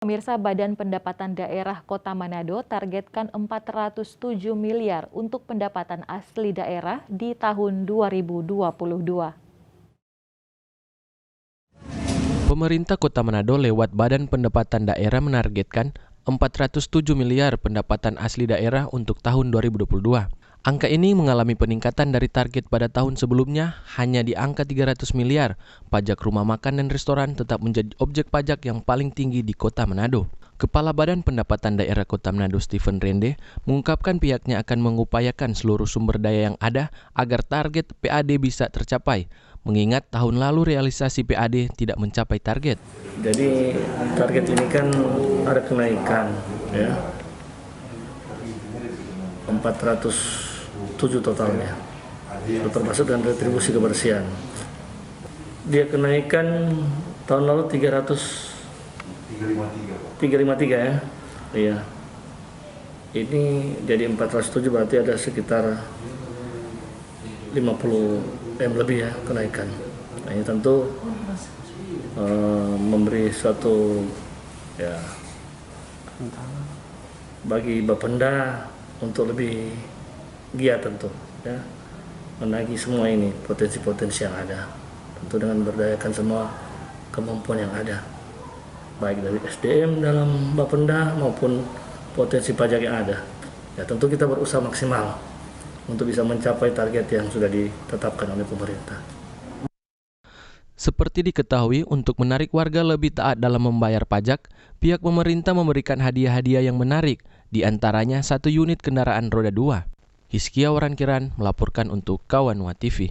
Pemirsa, Badan Pendapatan Daerah Kota Manado targetkan 407 miliar untuk pendapatan asli daerah di tahun 2022. Pemerintah Kota Manado lewat Badan Pendapatan Daerah menargetkan 407 miliar pendapatan asli daerah untuk tahun 2022. Angka ini mengalami peningkatan dari target pada tahun sebelumnya hanya di angka 300 miliar. Pajak rumah makan dan restoran tetap menjadi objek pajak yang paling tinggi di Kota Manado. Kepala Badan Pendapatan Daerah Kota Manado, Stephen Rende, mengungkapkan pihaknya akan mengupayakan seluruh sumber daya yang ada agar target PAD bisa tercapai. Mengingat tahun lalu realisasi PAD tidak mencapai target. Jadi target ini kan ada kenaikan, ya, 407 totalnya, termasuk dan retribusi kebersihan. Dia kenaikan tahun lalu 353 ya, iya. Ini jadi 407 berarti ada sekitar 50 M lebih ya kenaikan. Nah, ini tentu memberi suatu ya bagi Bapenda untuk lebih giat tentu ya menagih semua ini potensi-potensi yang ada, tentu dengan berdayakan semua kemampuan yang ada baik dari SDM dalam Bapenda maupun potensi pajak yang ada. Ya tentu kita berusaha maksimal untuk bisa mencapai target yang sudah ditetapkan oleh pemerintah. Seperti diketahui, untuk menarik warga lebih taat dalam membayar pajak, pihak pemerintah memberikan hadiah-hadiah yang menarik, di antaranya 1 unit kendaraan roda 2. Hizkia Warankiran melaporkan untuk Kawanwa TV.